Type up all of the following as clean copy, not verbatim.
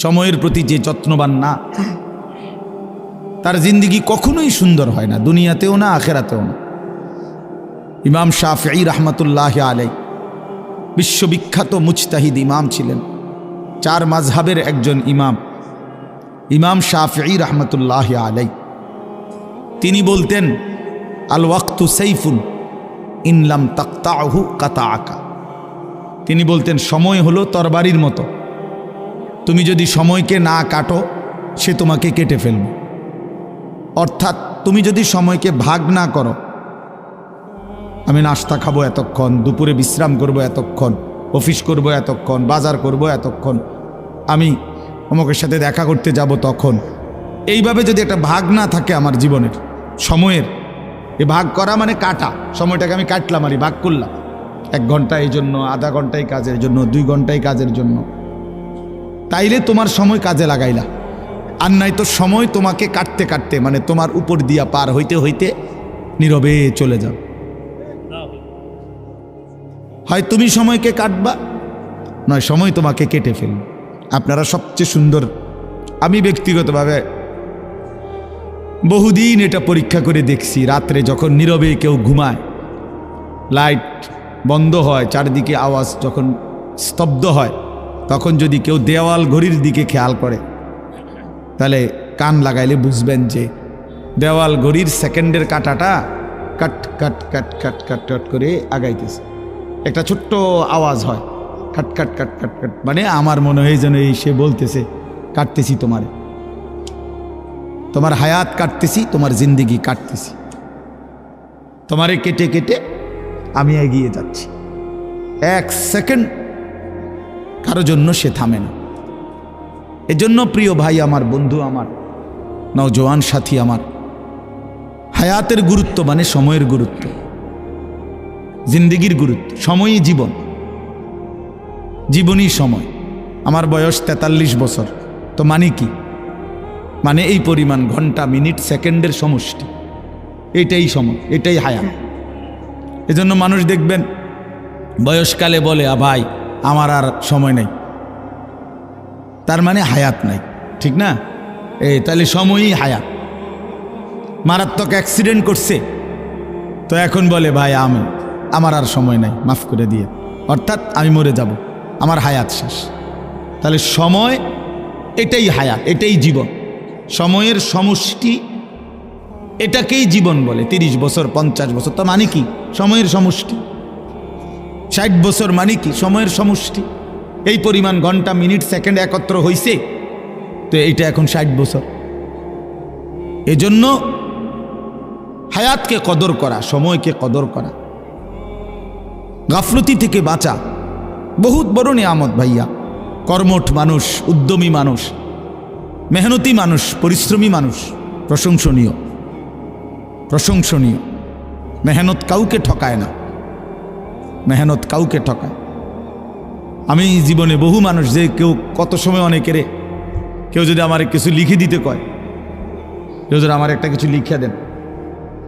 সময়ের প্রতি যে যত্নবান না, তার জিন্দিগি কখনোই সুন্দর হয় না, দুনিয়াতেও না আখেরাতেও না। ইমাম শাফিঈ রাহমাতুল্লাহি আলাইহি বিশ্ববিখ্যাত মুজতাহিদ ইমাম ছিলেন, 4 মাযহাবের একজন ইমাম, ইমাম শাফিঈ রাহমাতুল্লাহি আলাইহি। তিনি বলতেন, আল ওয়াক্তু সাইফুন ইন লাম তাকতাহু কাতাআকা। তিনি বলতেন, সময় হলো তরবারির মতো, তুমি যদি সময়কে না কাটো সে তোমাকে কেটে ফেলবে। অর্থাৎ তুমি যদি সময়কে ভাগ না করো, আমি নাস্তা খাবো এতক্ষণ, দুপুরে বিশ্রাম করব এতক্ষণ, অফিস করব এতক্ষণ, বাজার করব এতক্ষণ, আমি অমুকের সাথে দেখা করতে যাব তখন, এইভাবে যদি একটা ভাগ না থাকে আমার জীবনের সময়ের, এ ভাগ করা মানে কাটা, সময়টাকে আমি কাটলাম আর ভাগ করলাম, 1 ঘন্টা এই জন্য, আধা ঘন্টা এই কাজের জন্য, 2 ঘন্টা এই কাজের জন্য, তাইলে তোমার সময় কাজে লাগাইলা। আর নাই তো সময় তোমাকে কাটতে কাটতে, মানে তোমার উপর দিয়া পার হইতে হইতে নীরবে চলে যাও। হয় তুমি সময়কে কাটবা, নয় সময় তোমাকে কেটে ফেলবে। আপনারা সবচেয়ে সুন্দর, আমি ব্যক্তিগতভাবে বহুদিন এটা পরীক্ষা করে দেখছি, রাত্রে যখন নীরবে কেউ ঘুমায়, লাইট বন্ধ হয়, চারিদিকে আওয়াজ যখন স্তব্ধ হয়, তখন যদি কেউ দেওয়াল ঘড়ির দিকে খেয়াল করে, তাহলে কান লাগাইলে বুঝবেন যে দেওয়াল ঘড়ির সেকেন্ডের কাটাটা কাট কাট কাট কাট কাট কাট করে আগাইতেছে। একটা ছোট্ট আওয়াজ হয়, কাট কাট কাট কাট কাট, মানে আমার মনে হয় যেন এই সে বলতেছে, কাটতেছি তোমারে, তোমার হায়াত কাটতেছি, তোমার জিন্দিগি কাটতেছি, তোমারে কেটে কেটে আমি এগিয়ে যাচ্ছি। 1 সেকেন্ড কারো জন্য সে থামে না। এজন্য প্রিয় ভাই আমার, বন্ধু আমার, নওজোয়ান সাথী আমার, হায়াতের গুরুত্ব মানে সময়ের গুরুত্ব, জিন্দিগির গুরুত্ব। সময়ই জীবন, জীবনই সময়। আমার বয়স 43 বছর, তো মানে কি? মানে এই পরিমাণ ঘন্টা, মিনিট, সেকেন্ডের সমষ্টি, এটাই সময়, এটাই হায়াত। এজন্য মানুষ দেখবেন বয়সকালে বলে, ভাই আমার আর সময় নেই, তার মানে হায়াত নাই, ঠিক না? তাহলে সময়ই হায়াত। মারাত্মক অ্যাক্সিডেন্ট করছে, তো এখন বলে ভাই আমার আর সময় নাই, মাফ করে দিয়ে, অর্থাৎ আমি মরে যাব, আমার হায়াত শেষ। তাহলে সময় এটাই হায়াত, এটাই জীবন, সময়ের সমষ্টি, এটাকেই জীবন বলে। 30 বছর, 50 বছর, তো মানে কি? সময়ের সমষ্টি। 60 বছর মানে কি? সময়ের সমষ্টি। এই পরিমাণ ঘন্টা, মিনিট, সেকেন্ড একত্র হইছে, তো এইটা এখন 60 বছর। এজন্য হায়াতকে কদর করা, সময়কে কদর করা, গাফলতি থেকে বাঁচা বহুত বড় নিয়ামত ভাইয়া। কর্মঠ মানুষ, উদ্যমী মানুষ, মেহনতি মানুষ, পরিশ্রমী মানুষ প্রশংসনীয়, প্রশংসনীয়। মেহনত কাউকে ঠকায় না, মেহনত কাউকে ঠকায়। আমি জীবনে বহু মানুষ, যে কেউ কত সময় অনেকেরে, কেউ যদি আমার কিছু লিখে দিতে কয়, কেউ যদি আমার একটা কিছু লিখে দেন,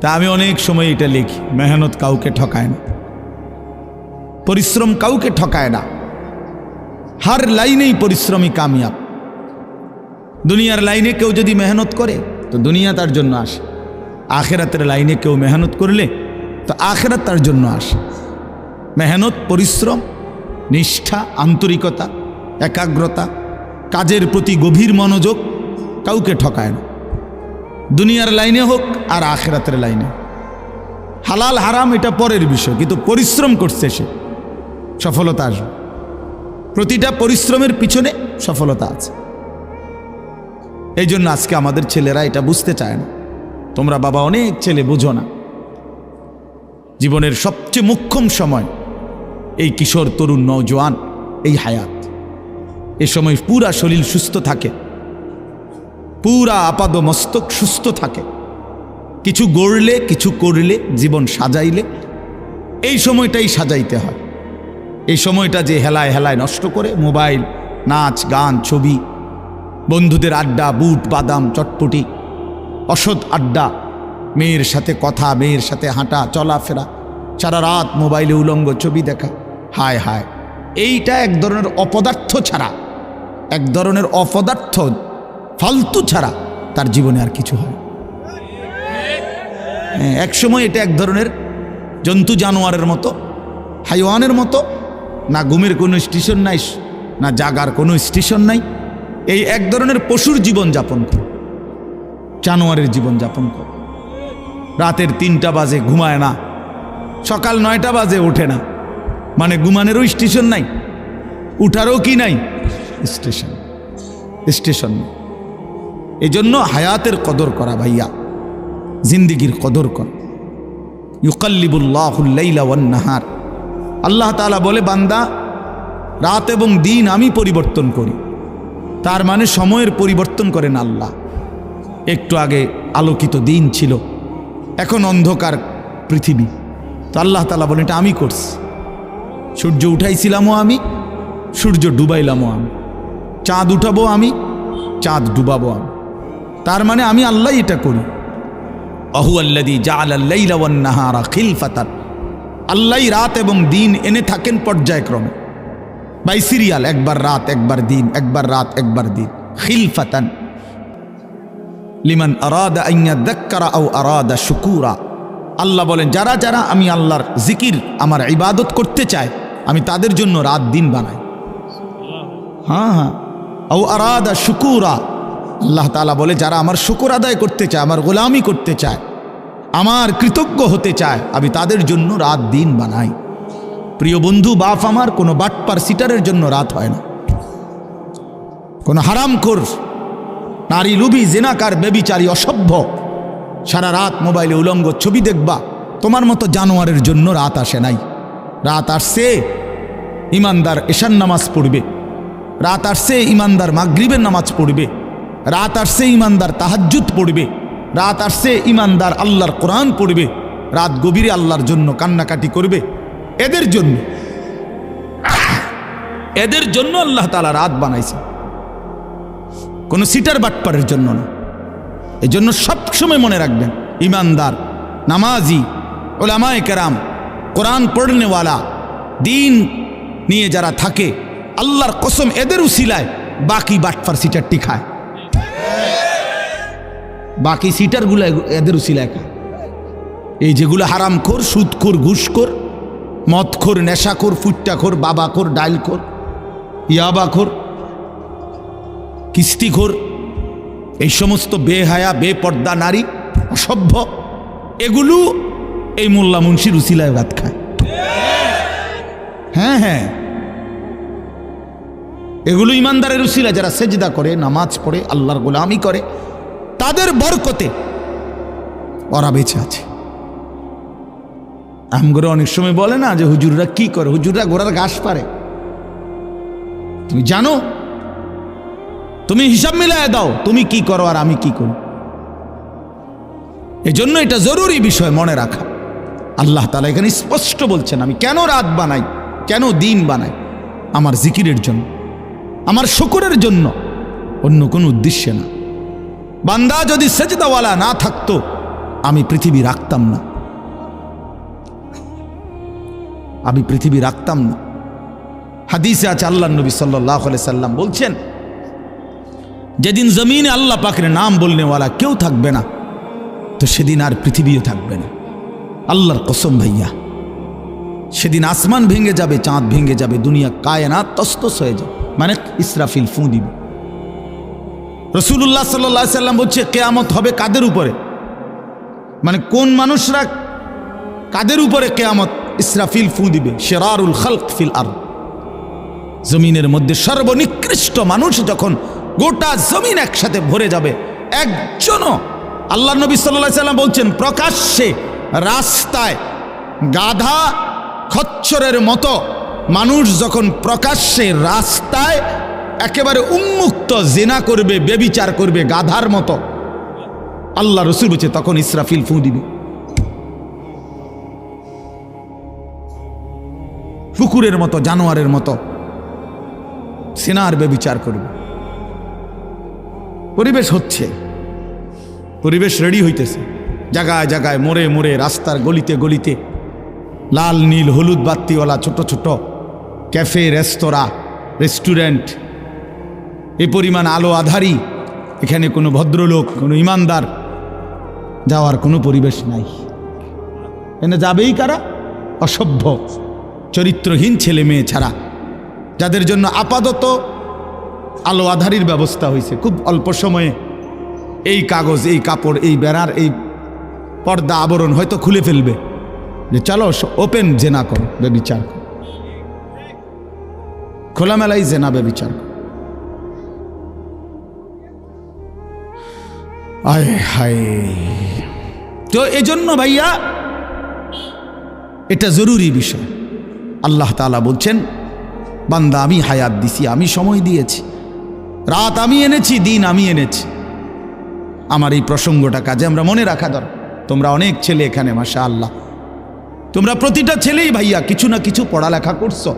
তা আমি অনেক সময় এটা লিখি, মেহনত কাউকে ঠকায় না, পরিশ্রম কাউকে ঠকায় না। হার লাইনেই পরিশ্রমী কামিয়াব। দুনিয়ার লাইনে কেউ যদি মেহনত করে তো দুনিয়া তার জন্য আসে, আখেরাতের লাইনে কেউ মেহনত করলে তো আখেরাত তার জন্য আসে। মেহনত, পরিশ্রম, নিষ্ঠা, আন্তরিকতা, একাগ্রতা, কাজের প্রতি গভীর মনোযোগ কাউকে ঠকায় না, দুনিয়ার লাইনে হোক আর আখেরাতের লাইনে। হালাল হারাম এটা পরের বিষয়, কিন্তু পরিশ্রম করছে সে, সফলতা আসবে। প্রতিটা পরিশ্রমের পিছনে সফলতা আছে। এই জন্য আজকে আমাদের ছেলেরা এটা বুঝতে চায় না। তোমরা বাবা অনেক ছেলে বুঝো না, জীবনের সবচেয়ে মোক্ষম সময় এই কিশোর, তরুণ, নওজোয়ান, এই হায়াত। এই সময় পুরা শরীর সুস্থ থাকে, পুরা আপাদ মস্তক সুস্থ থাকে। কিছু গড়লে, কিছু করলে, জীবন সাজাইলে এই সময়টাই সাজাইতে হয়। এই সময়টা যে হেলায় হেলায় নষ্ট করে, মোবাইল, নাচ, গান, ছবি, বন্ধুদের আড্ডা, বুট বাদাম, চটপটি, অসৎ আড্ডা, মেয়ের সাথে কথা, মেয়ের সাথে হাঁটা চলাফেরা, সারা রাত মোবাইলে উলঙ্গ ছবি দেখা, হায় হায়, এইটা এক ধরনের অপদার্থ ছাড়া এক ধরনের অপদার্থ ফালতু ছাড়া তার জীবনে আর কিছু হয়। এক সময় এটা এক ধরনের জন্তু জানোয়ারের মতো, হাইওয়ানের মতো, না ঘুমের কোনো স্টেশন নাই, না জাগার কোনো স্টেশন নাই, এই এক ধরনের পশুর জীবন যাপন করে, জানোয়ারের জীবন যাপন করে। রাতের 3টা বাজে ঘুমায় না, সকাল 9টা বাজে ওঠে না, মানে ঘুমানেরও স্টেশন নাই, উঠারও কি নাই স্টেশন নেই। এই জন্য হায়াতের কদর করা ভাইয়া, জিন্দিগির কদর করা। ইউকাল্লিবুল্লাহুল লাইলা ওয়ান নাহার, আল্লাহ তাআলা বলে বান্দা রাত এবং দিন আমি পরিবর্তন করি। তার মানে সময়ের পরিবর্তন করেন আল্লাহ। একটু আগে আলোকিত দিন ছিল, এখন অন্ধকার পৃথিবী, তো আল্লাহ তাআলা বলেন এটা আমি করছি। সূর্য উঠাইছিলামও আমি, সূর্য ডুবাইলামও আমি, চাঁদ উঠাবো আমি, চাঁদ ডুবাবো আমি। তার মানে আমি আল্লাহ এটা করি। আহুয়াল্লাযী জাআলাল লাইলা ওয়ান নাহারা খিলফাতান, আল্লাহই রাত এবং দিন এনে থাকেন পর্যায়ক্রমে, বাই সিরিয়াল, একবার রাত একবার দিন, একবার রাত একবার দিন, খিলফাতান লিমান আরাদা আন ইয়াযাক্কারা আও আরাদা শুকুরা। আল্লাহ বলেন যারা যারা আমি আল্লাহর জিকির, আমার ইবাদত করতে চায়, আমি তাদের জন্য রাত দিন বানাই। হ্যাঁ, আও আরাদা শুকুরা, আল্লাহ তাআলা বলে যারা আমার শুকর আদায় করতে চায়, আমার গোলামি করতে চায়, আমার কৃতজ্ঞ হতে চায়, আমি তাদের জন্য রাত দিন বানাই। প্রিয় বন্ধু, বাপ আমার, কোনো বাটপার সিটারের জন্য রাত হয় না, কোনো হারামখোর নারী লুবি জেনাকার বেবিচারী অসভ্য সারা রাত মোবাইলে উলঙ্গ ছবি দেখবা, তোমার মতো জানোয়ারের জন্য রাত আসে নাই। রাত আসছে ইমানদার এশার নামাজ পড়বে, রাত আসছে ইমানদার মাগরিবের নামাজ পড়বে, রাত আসছে ইমানদার তাহাজ্জুদ পড়বে, রাত আসছে ইমানদার আল্লাহর কোরআন পড়বে, রাত গভীরে আল্লাহর জন্য কান্নাকাটি করবে। এদের জন্য আল্লাহ তাআলা রাত বানাইছে, কোনো সিটার বাটপারের জন্য না। এই জন্য সবসময় মনে রাখবেন, ইমানদার, নামাজি, উলামায়ে কেরাম, কোরআন পড়নেওয়ালা, দিন নিয়ে যারা থাকে, আল্লাহর কসম এদের উসিলায় বাকি বাটপার সিটারটি খায়, বাকি সিটারগুলো এদের উসিলায় খায়। এই যেগুলো হারামখোর, সুদখোর, ঘুষখোর, মদখোর, নেশাখোর, ফুট্টাখোর, বাবাখোর, ডাইলখোর, ইয়াবাখোর, কিস্তিখোর, এই সমস্ত বেহায়া বেপর্দা নারী, অসভ্য, এগুলো এই মোল্লা মুন্সির উসিলায় ভাত খায়। হ্যাঁ হ্যাঁ, এগুলো ইমানদারের উসিলা, যারা সেজদা করে, নামাজ পড়ে, আল্লাহর গোলামি করে, তাদের বরকতে ওরা বেঁচে আছে। আমগরে অনেক সময় বলে না যে হুজুররা কি করে, হুজুররা ঘোড়ার ঘাস পারে। তুমি জানো? তুমি হিসাব মিলায় দাও, তুমি কি করো আর আমি কি করি। এজন্য এটা জরুরি বিষয় মনে রাখা। আল্লাহ তাআলা এখানে স্পষ্ট বলছেন, আমি কেন রাত বানাই, কেন দিন বানাই, আমার জিকিরের জন্য, আমার শুকরের জন্য, অন্য কোনো উদ্দেশ্যে না। বান্দা যদি সেজদাওয়ালা না থাকতো, আমি পৃথিবী রাখতাম না, আমি পৃথিবী রাখতাম না। হাদিসে আছে, আল্লাহ নবী সাল্লাল্লাহু আলাইহি সাল্লাম বলছেন, যেদিন জমিনে আল্লাহ পাকের নাম বলনেওয়ালা কেউ থাকবে না, তো সেদিন আর পৃথিবীও থাকবে না। আল্লাহর কসম ভাইয়া, সেদিন আসমান ভেঙে যাবে, চাঁদ ভেঙে যাবে, দুনিয়া কায়নাত তসতস হয়ে যাবে, মানে ইসরাফিল ফু দিবে। রাসূলুল্লাহ সাল্লাল্লাহু আলাইহি সাল্লাম বলছে, কিয়ামত হবে কাদের উপরে, মানে কোন মানুষরা, কাদের উপরে কিয়ামত, ইসরাফিল ফু দিবে, শিরারুল খালক ফিল আরদ, জমিনের মধ্যে সর্বনিকৃষ্ট মানুষ যখন গোটা জমিন একসাথে ভরে যাবে, একজনও, আল্লাহ নবী সাল্লাল্লাহু আলাইহি সাল্লাম বলছেন, প্রকাশ্যে রাস্তায় গাধা খচ্চরের মতো মানুষ যখন প্রকাশ্যে রাস্তায় একেবারে উন্মুক্ত জিনা করবে, বেবিচার করবে গাধার মতো, আল্লাহ রাসূল বলছে তখন ইসরাফিল ফু দিবে। কুকুরের মতো, জানোয়ারের মতো সিনার বেবিচার করবে। পরিবেশ হচ্ছে, পরিবেশ রেডি হইতেছে, জায়গায় জায়গায়, মোড়ে মোড়ে, রাস্তার গলিতে গলিতে, লাল নীল হলুদ বাত্তিওয়ালা ছোট ছোট ক্যাফে, রেস্তোরাঁ, রেস্টুরেন্ট, এই পরিমাণ আলো আধারি, এখানে কোনো ভদ্রলোক, কোনো ইমানদার যাওয়ার কোনো পরিবেশ নাই। এখানে যাবেই কারা? অসভ্য চরিত্রহীন ছেলে মেয়ে ছাড়া, যাদের জন্য আপাতত আলো আধারির ব্যবস্থা হয়েছে। খুব অল্প সময়ে এই কাগজ, এই কাপড়, এই বেড়ার এই পর্দা আবরণ হয়তো খুলে ফেলবে যে চলো ওপেন জেনা করো, বেবিচার করো, খোলামেলাই জেনা বেবিচার করো। আয় হায়! তো এজন্য ভাইয়া এটা জরুরি বিষয়। আল্লাহ তাআলা বলছেন, বান্দা আমি হায়াত দিছি, আমি সময় দিয়েছি, রাত আমি এনেছি, দিন আমি এনেছি। আমার এই প্রসঙ্গটা কাজে আমরা মনে রাখা দরকার। তোমরা অনেক ছেলে এখানে, মাশাআল্লাহ, তোমরা প্রতিটা ছেলেই ভাইয়া কিছু না কিছু পড়ালেখা করছো।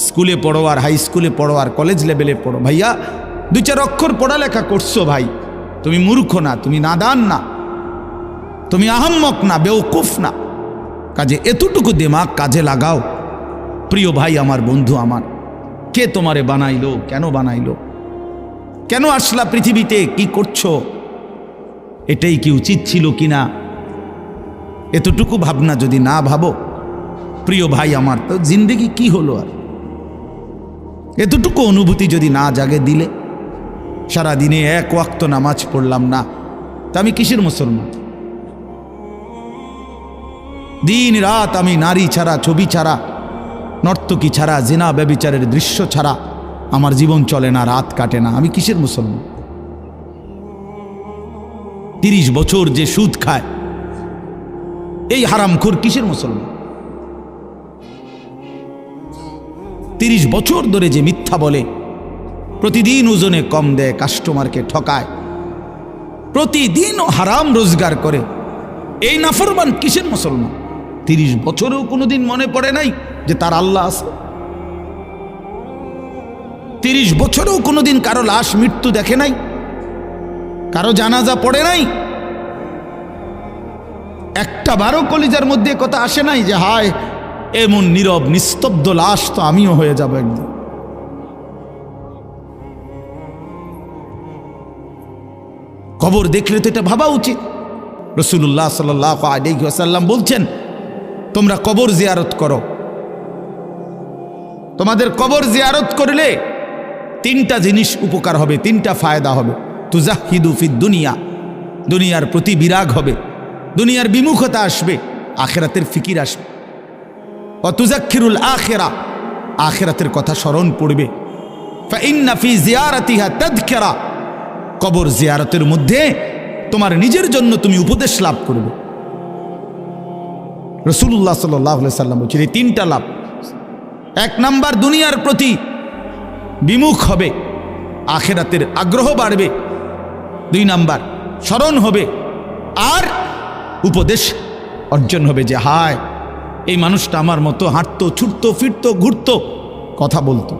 স্কুলে পড়ো, আর হাই স্কুলে পড়ো, আর কলেজ লেভেলে পড়ো। ভাইয়া 2-4 অক্ষর পড়ালেখা করছো ভাই, তুমি মূর্খ না, তুমি নাদান না, তুমি আহাম্মক না, বেওকুফ না। কাজে এতটুকু দিমাগ কাজে লাগাও। প্রিয় ভাই আমার, বন্ধু আমার, কে তোমারে বানাইলো? কেন বানাইলো? কেন আসলা পৃথিবীতে? কি করছো? এটাই কি উচিত ছিল কিনা? এতটুকু ভাবনা যদি না ভাবো, প্রিয় ভাই আমার, তো জিন্দেগি কি হলো? আর এতটুকু অনুভূতি যদি না জাগে দিলে, সারাদিনে 1 ওয়াক্ত নামাজ পড়লাম না, তা আমি কিসের মুসলমান? দিন রাত আমি নারী ছাড়া, ছবি ছাড়া, নর্তকী ছাড়া, জিনা ব্যভিচারের দৃশ্য ছাড়া আমার জীবন চলে না, রাত কাটে না, আমি কিসের মুসলমান? 30 বছর যে সুদ খায়, এই হারামখোর কিসের মুসলমান? 30 বছর ধরে যে মিথ্যা বলে, প্রতিদিন ওজনে কম দেয়, কাস্টমারকে ঠকায়, প্রতিদিনও হারাম রোজগার করে, এই নাফরমান কিসের মুসলমান? 30 বছরেও কোনোদিন মনে পড়ে নাই যে তার আল্লাহ আছে? 30 বছরেও কোনোদিন কারো লাশ মৃত্যু দেখে নাই, কারো জানাজা পড়ে নাই, একটা বারো কলিজার মধ্যে কথা আসে নাই যে হায় এমন নীরব নিস্তব্ধ লাশ তো আমিও হয়ে যাব একদিন। কবর দেখলে তো এটা ভাবা উচিত। রাসূলুল্লাহ সাল্লাল্লাহু আলাইহি ওয়াসাল্লাম বলছেন, তোমরা কবর জিয়ারত করো। তোমাদের কবর জিয়ারত করলে 3টা জিনিস উপকার হবে, 3টা ফায়দা হবে। তুজাহিদু ফিদ দুনিয়া, দুনিয়ার প্রতি বিরাগ হবে, দুনিয়ার বিমুখতা আসবে, আখিরাতের ফিকির আসবে। ওয়া তুযাক্কিরুল আখিরা, আখিরাতের কথা স্মরণ পড়বে। ফা ইন্না ফি জিয়ারাতিহা তাযকিরা, কবর জিয়ারতের মধ্যে তোমার নিজের জন্য তুমি উপদেশ লাভ করবে। রাসূলুল্লাহ সাল্লাল্লাহু আলাইহি সাল্লাম বলেছেন, এই 3টা লাভ। 1 নাম্বার, দুনিয়ার প্রতি বিমুখ হবে, আখিরাতের আগ্রহ বাড়বে। 2 নাম্বার, স্মরণ হবে, আর উপদেশ অর্জন হবে যে হায় এই মানুষটা আমার মতো হাঁটতো, ছুটতো, ফিরতো, ঘুরতো, কথা বলতো,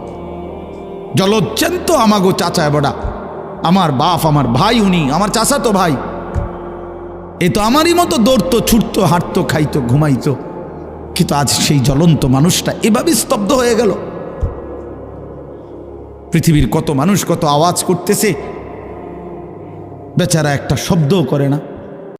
জলজ্জান্ত আমাগো চাচা বড়া, আমার বাপ, আমার ভাই, উনি আমার চাচাতো ভাই, এ তো আমারই মতো দৌড়তো, ছুটতো, হাঁটতো, খাইতো, ঘুমাইতো, কিন্তু আজ সেই জ্বলন্ত মানুষটা এভাবে স্তব্ধ হয়ে গেল। পৃথিবীর কত মানুষ কত আওয়াজ করতেছে, বেচারা একটা শব্দও করে না।